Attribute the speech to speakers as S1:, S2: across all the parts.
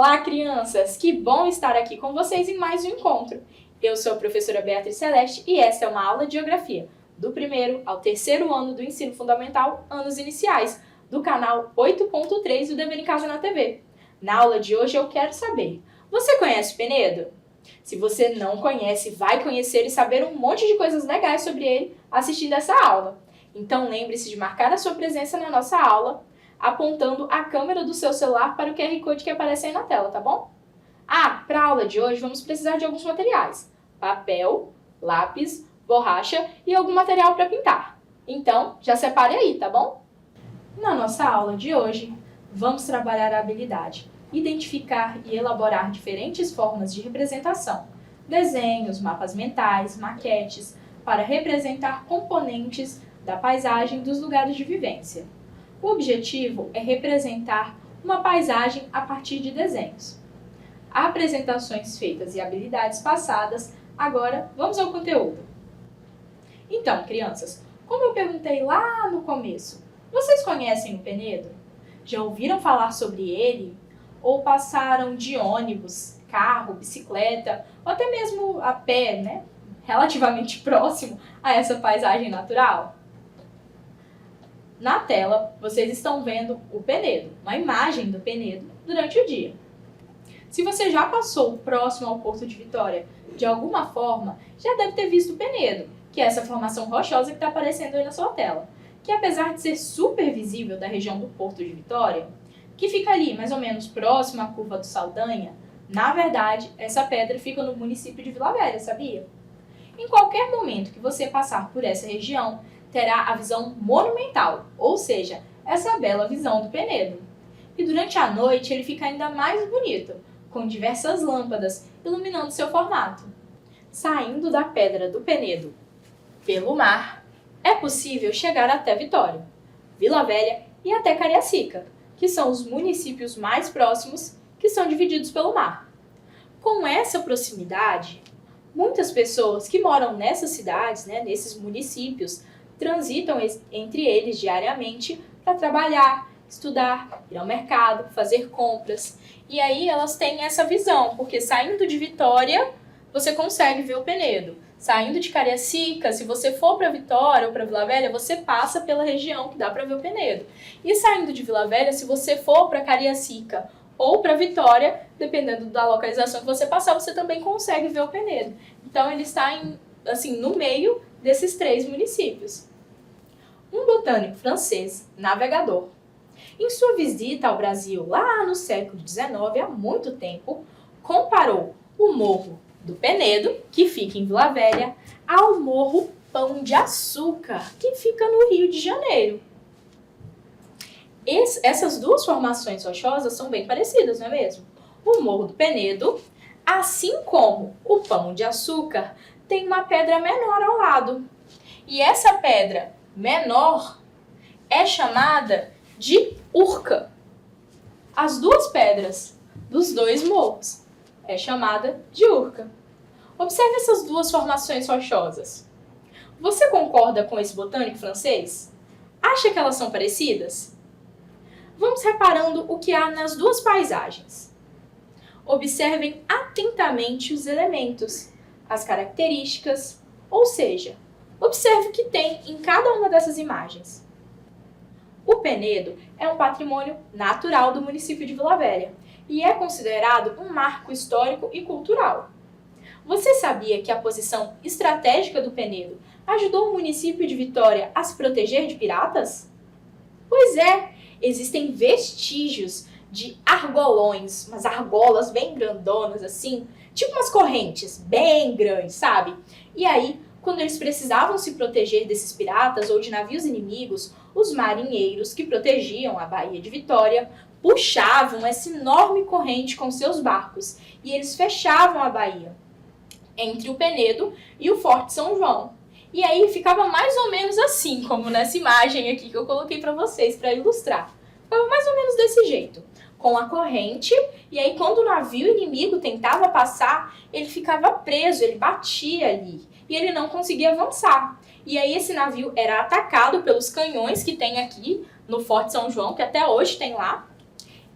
S1: Olá, crianças! Que bom estar aqui com vocês em mais um encontro. Eu sou a professora Beatriz Celeste e esta é uma aula de Geografia, do primeiro ao terceiro ano do Ensino Fundamental, anos iniciais, do canal 8.3 do Dever em Casa na TV. Na aula de hoje eu quero saber, você conhece o Penedo? Se você não conhece, vai conhecer e saber um monte de coisas legais sobre ele assistindo essa aula. Então lembre-se de marcar a sua presença na nossa aula, apontando a câmera do seu celular para o QR Code que aparece aí na tela, tá bom? Para a aula de hoje vamos precisar de alguns materiais: papel, lápis, borracha e algum material para pintar. Então, já separe aí, tá bom? Na nossa aula de hoje, vamos trabalhar a habilidade identificar e elaborar diferentes formas de representação, desenhos, mapas mentais, maquetes, para representar componentes da paisagem dos lugares de vivência. O objetivo é representar uma paisagem a partir de desenhos. Apresentações feitas e habilidades passadas, agora vamos ao conteúdo. Então, crianças, como eu perguntei lá no começo, vocês conhecem o Penedo? Já ouviram falar sobre ele? Ou passaram de ônibus, carro, bicicleta, ou até mesmo a pé, né? Relativamente próximo a essa paisagem natural? Na tela, vocês estão vendo o Penedo, uma imagem do Penedo durante o dia. Se você já passou próximo ao Porto de Vitória, de alguma forma, já deve ter visto o Penedo, que é essa formação rochosa que está aparecendo aí na sua tela, que apesar de ser super visível da região do Porto de Vitória, que fica ali mais ou menos próximo à curva do Saldanha, na verdade, essa pedra fica no município de Vila Velha, sabia? Em qualquer momento que você passar por essa região, terá a visão monumental, ou seja, essa bela visão do Penedo. E durante a noite ele fica ainda mais bonito, com diversas lâmpadas iluminando seu formato. Saindo da pedra do Penedo pelo mar, é possível chegar até Vitória, Vila Velha e até Cariacica, que são os municípios mais próximos que são divididos pelo mar. Com essa proximidade, muitas pessoas que moram nessas cidades, nesses municípios, transitam entre eles diariamente para trabalhar, estudar, ir ao mercado, fazer compras. E aí elas têm essa visão, porque saindo de Vitória, você consegue ver o Penedo. Saindo de Cariacica, se você for para Vitória ou para Vila Velha, você passa pela região que dá para ver o Penedo. E saindo de Vila Velha, se você for para Cariacica ou para Vitória, dependendo da localização que você passar, você também consegue ver o Penedo. Então ele está no meio desses três municípios. Um botânico francês, navegador, em sua visita ao Brasil lá no século XIX, há muito tempo, comparou o Morro do Penedo, que fica em Vila Velha, ao Morro Pão de Açúcar, que fica no Rio de Janeiro. Essas duas formações rochosas são bem parecidas, não é mesmo? O Morro do Penedo, assim como o Pão de Açúcar, tem uma pedra menor ao lado. E essa pedra menor é chamada de urca. As duas pedras dos dois morros é chamada de urca. Observe essas duas formações rochosas. Você concorda com esse botânico francês? Acha que elas são parecidas? Vamos reparando o que há nas duas paisagens. Observem atentamente os elementos, as características, ou seja, observe o que tem em cada uma dessas imagens. O Penedo é um patrimônio natural do município de Vila Velha e é considerado um marco histórico e cultural. Você sabia que a posição estratégica do Penedo ajudou o município de Vitória a se proteger de piratas? Pois é, existem vestígios de argolões, umas argolas bem grandonas assim, tipo umas correntes bem grandes, sabe? E aí, quando eles precisavam se proteger desses piratas ou de navios inimigos, os marinheiros que protegiam a Baía de Vitória puxavam essa enorme corrente com seus barcos e eles fechavam a baía entre o Penedo e o Forte São João. E aí ficava mais ou menos assim, como nessa imagem aqui que eu coloquei para vocês para ilustrar. Ficava mais ou menos desse jeito, com a corrente, e aí quando o navio inimigo tentava passar, ele ficava preso, ele batia ali e ele não conseguia avançar. E aí esse navio era atacado pelos canhões que tem aqui no Forte São João, que até hoje tem lá,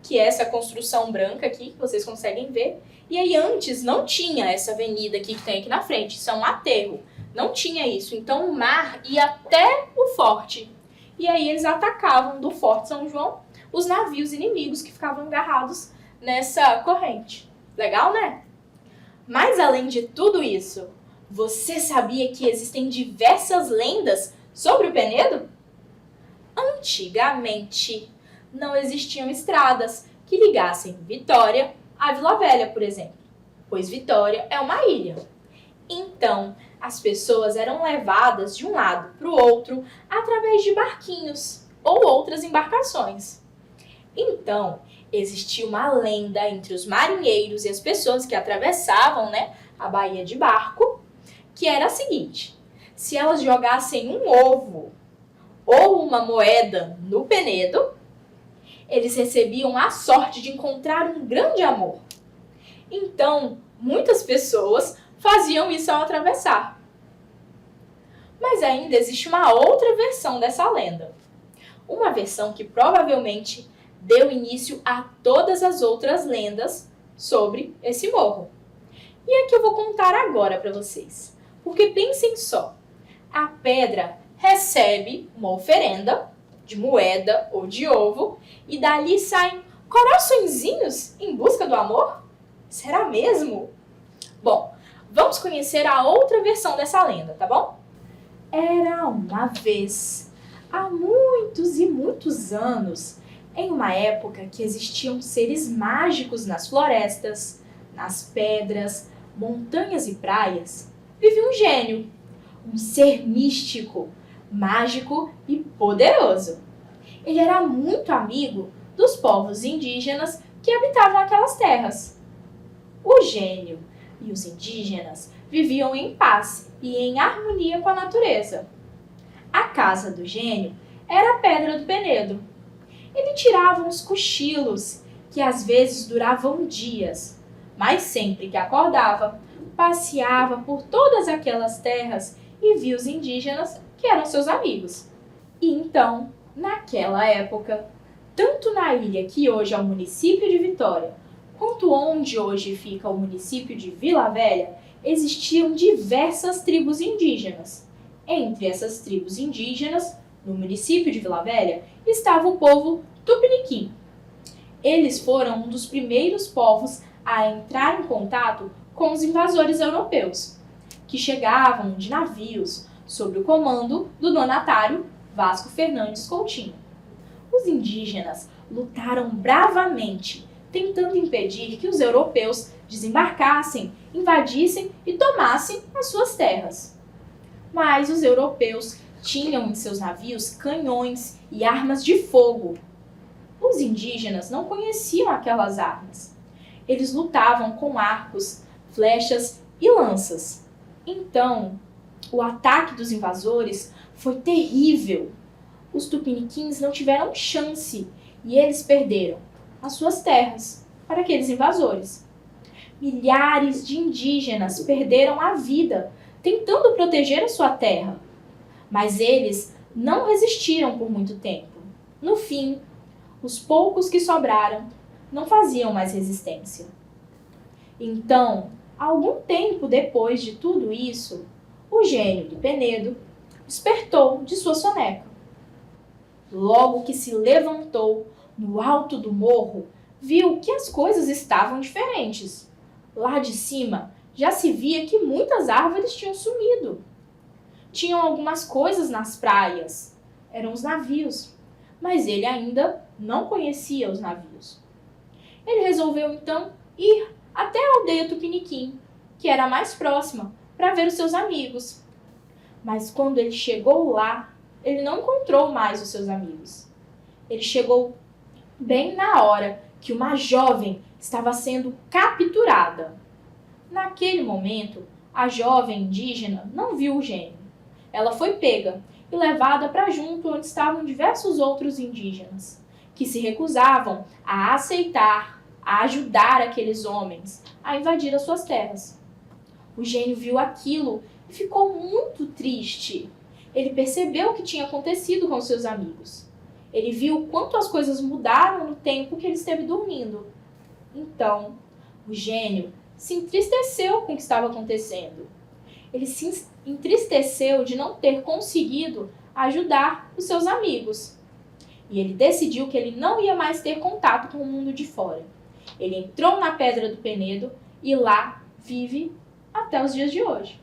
S1: que é essa construção branca aqui, que vocês conseguem ver. E aí antes não tinha essa avenida aqui que tem aqui na frente, isso é um aterro. Não tinha isso, então o mar ia até o forte. E aí eles atacavam do Forte São João os navios inimigos que ficavam agarrados nessa corrente. Legal, né? Mas além de tudo isso, você sabia que existem diversas lendas sobre o Penedo? Antigamente, não existiam estradas que ligassem Vitória a Vila Velha, por exemplo, pois Vitória é uma ilha. Então, as pessoas eram levadas de um lado para o outro através de barquinhos ou outras embarcações. Então, existia uma lenda entre os marinheiros e as pessoas que atravessavam, a baía de barco, que era a seguinte: se elas jogassem um ovo ou uma moeda no Penedo, eles recebiam a sorte de encontrar um grande amor. Então, muitas pessoas faziam isso ao atravessar. Mas ainda existe uma outra versão dessa lenda. Uma versão que provavelmente deu início a todas as outras lendas sobre esse morro. E é que eu vou contar agora para vocês. Porque pensem só, a pedra recebe uma oferenda de moeda ou de ovo e dali saem coraçõezinhos em busca do amor? Será mesmo? Bom, vamos conhecer a outra versão dessa lenda, tá bom? Era uma vez, há muitos e muitos anos, em uma época que existiam seres mágicos nas florestas, nas pedras, montanhas e praias, vivia um gênio, um ser místico, mágico e poderoso. Ele era muito amigo dos povos indígenas que habitavam aquelas terras. O gênio e os indígenas viviam em paz e em harmonia com a natureza. A casa do gênio era a Pedra do Penedo. Ele tirava uns cochilos que às vezes duravam dias, mas sempre que acordava, passeava por todas aquelas terras e via os indígenas que eram seus amigos. E então, naquela época, tanto na ilha que hoje é o município de Vitória, quanto onde hoje fica o município de Vila Velha, existiam diversas tribos indígenas. Entre essas tribos indígenas, no município de Vila Velha, estava o povo Tupiniquim. Eles foram um dos primeiros povos a entrar em contato com os invasores europeus, que chegavam de navios sob o comando do donatário Vasco Fernandes Coutinho. Os indígenas lutaram bravamente, tentando impedir que os europeus desembarcassem, invadissem e tomassem as suas terras. Mas os europeus tinham em seus navios canhões e armas de fogo. Os indígenas não conheciam aquelas armas. Eles lutavam com arcos, flechas e lanças. Então, o ataque dos invasores foi terrível. Os tupiniquins não tiveram chance e eles perderam as suas terras para aqueles invasores. Milhares de indígenas perderam a vida tentando proteger a sua terra, mas eles não resistiram por muito tempo. No fim, os poucos que sobraram não faziam mais resistência. Então, algum tempo depois de tudo isso, o gênio do Penedo despertou de sua soneca. Logo que se levantou no alto do morro, viu que as coisas estavam diferentes. Lá de cima, já se via que muitas árvores tinham sumido. Tinham algumas coisas nas praias, eram os navios, mas ele ainda não conhecia os navios. Ele resolveu então ir até a aldeia Tupiniquim, que era a mais próxima, para ver os seus amigos. Mas quando ele chegou lá, ele não encontrou mais os seus amigos. Ele chegou bem na hora que uma jovem estava sendo capturada. Naquele momento, a jovem indígena não viu o gênio. Ela foi pega e levada para junto onde estavam diversos outros indígenas, que se recusavam a aceitar, a ajudar aqueles homens a invadir as suas terras. O gênio viu aquilo e ficou muito triste. Ele percebeu o que tinha acontecido com seus amigos. Ele viu o quanto as coisas mudaram no tempo que ele esteve dormindo. Então, o gênio se entristeceu com o que estava acontecendo. Ele se entristeceu de não ter conseguido ajudar os seus amigos. E ele decidiu que ele não ia mais ter contato com o mundo de fora. Ele entrou na Pedra do Penedo e lá vive até os dias de hoje.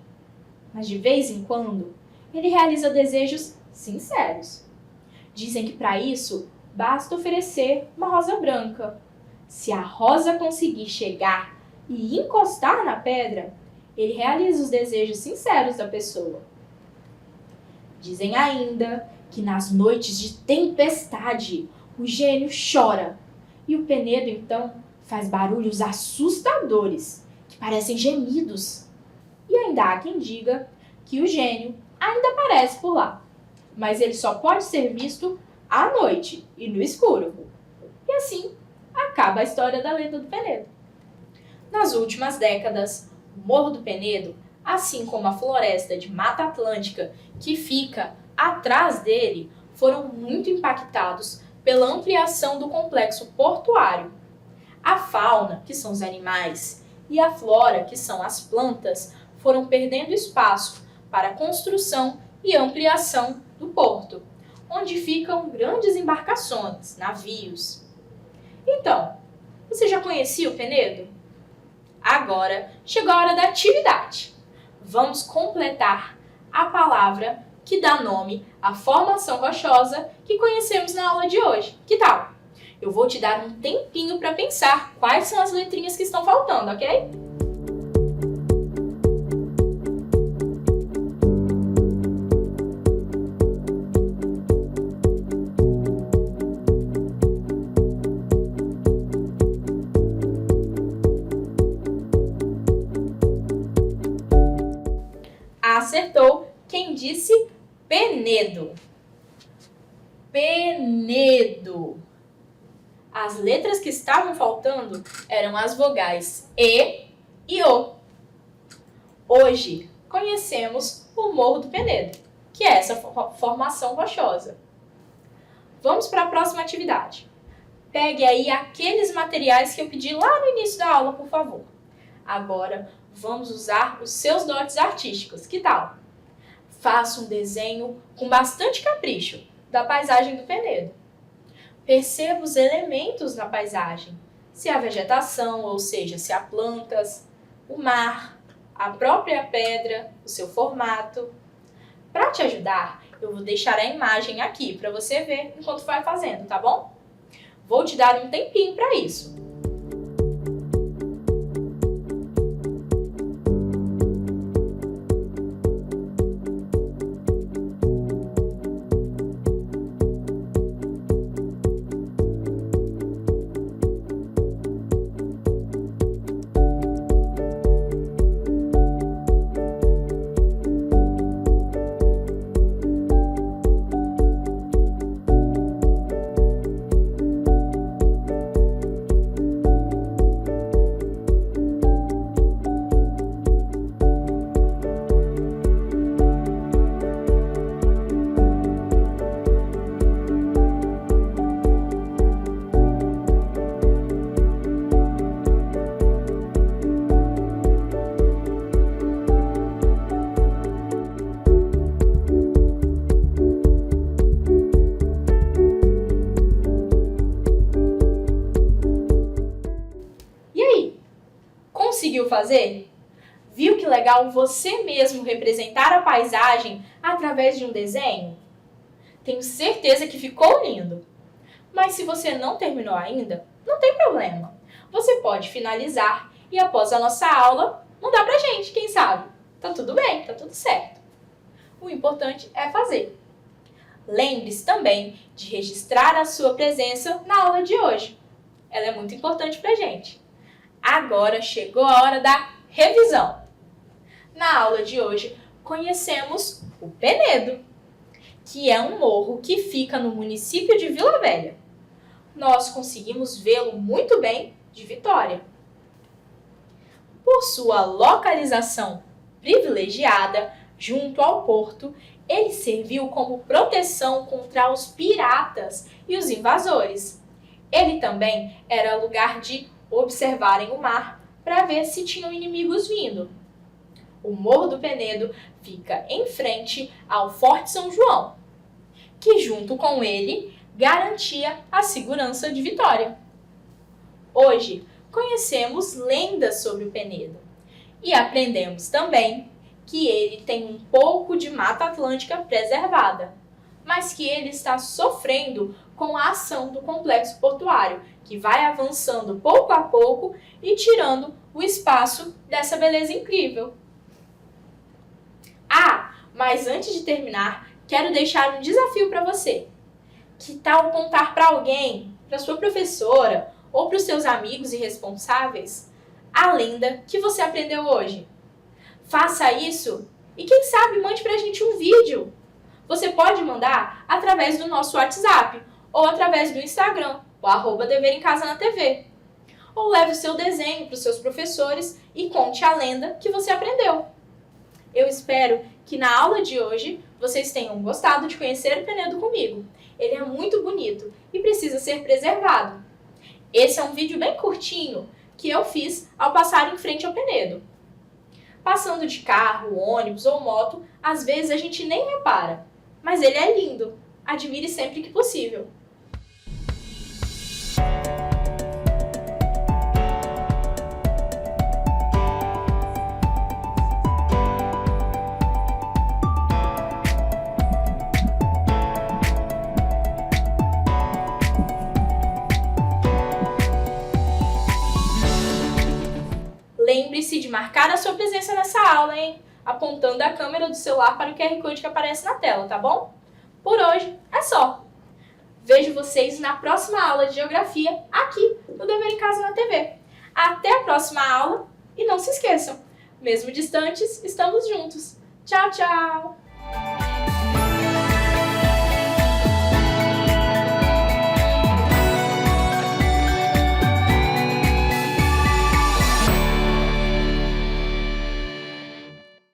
S1: Mas de vez em quando, ele realiza desejos sinceros. Dizem que para isso, basta oferecer uma rosa branca. Se a rosa conseguir chegar e encostar na pedra, ele realiza os desejos sinceros da pessoa. Dizem ainda que nas noites de tempestade, o gênio chora e o Penedo, então, faz barulhos assustadores, que parecem gemidos. E ainda há quem diga que o gênio ainda aparece por lá, mas ele só pode ser visto à noite e no escuro. E assim acaba a história da lenda do Penedo. Nas últimas décadas, o Morro do Penedo, assim como a floresta de Mata Atlântica que fica atrás dele, foram muito impactados pela ampliação do complexo portuário. A fauna, que são os animais, e a flora, que são as plantas, foram perdendo espaço para a construção e ampliação do porto, onde ficam grandes embarcações, navios. Então, você já conhecia o Penedo? Agora chegou a hora da atividade. Vamos completar a palavra que dá nome à formação rochosa que conhecemos na aula de hoje. Que tal? Eu vou te dar um tempinho para pensar quais são as letrinhas que estão faltando, ok? Acertou quem disse Penedo. Penedo. As letras que estavam faltando eram as vogais E e O. Hoje conhecemos o Morro do Penedo, que é essa formação rochosa. Vamos para a próxima atividade. Pegue aí aqueles materiais que eu pedi lá no início da aula, por favor. Agora vamos usar os seus dotes artísticos. Que tal? Faça um desenho com bastante capricho da paisagem do Penedo. Perceba os elementos na paisagem, se há vegetação, ou seja, se há plantas, o mar, a própria pedra, o seu formato. Para te ajudar, eu vou deixar a imagem aqui para você ver enquanto vai fazendo, tá bom? Vou te dar um tempinho para isso. Conseguiu fazer? Viu que legal você mesmo representar a paisagem através de um desenho? Tenho certeza que ficou lindo. Mas se você não terminou ainda, não tem problema. Você pode finalizar e após a nossa aula, mandar pra gente, quem sabe? Tá tudo bem, tá tudo certo. O importante é fazer. Lembre-se também de registrar a sua presença na aula de hoje. Ela é muito importante pra gente. Agora chegou a hora da revisão. Na aula de hoje, conhecemos o Penedo, que é um morro que fica no município de Vila Velha. Nós conseguimos vê-lo muito bem de Vitória. Por sua localização privilegiada junto ao porto, Ele serviu como proteção contra os piratas e os invasores. Ele também era lugar de observarem o mar para ver se tinham inimigos vindo. O Morro do Penedo fica em frente ao Forte São João, que junto com ele garantia a segurança de Vitória. Hoje conhecemos lendas sobre o Penedo e aprendemos também que ele tem um pouco de Mata Atlântica preservada, mas que ele está sofrendo com a ação do complexo portuário, que vai avançando pouco a pouco e tirando o espaço dessa beleza incrível. Mas antes de terminar, quero deixar um desafio para você. Que tal contar para alguém, para sua professora ou para os seus amigos e responsáveis, a lenda que você aprendeu hoje? Faça isso e quem sabe mande para a gente um vídeo. Você pode mandar através do nosso WhatsApp ou através do Instagram, o @dever em casa na TV. Ou leve o seu desenho para os seus professores e conte a lenda que você aprendeu. Eu espero que na aula de hoje vocês tenham gostado de conhecer o Penedo comigo. Ele é muito bonito e precisa ser preservado. Esse é um vídeo bem curtinho que eu fiz ao passar em frente ao Penedo. Passando de carro, ônibus ou moto, às vezes a gente nem repara, mas ele é lindo. Admire sempre que possível. Lembre-se de marcar a sua presença nessa aula, hein? Apontando a câmera do celular para o QR Code que aparece na tela, tá bom? Por hoje é só. Vejo vocês na próxima aula de Geografia aqui no Dever em Casa na TV. Até a próxima aula e não se esqueçam, mesmo distantes, estamos juntos. Tchau, tchau!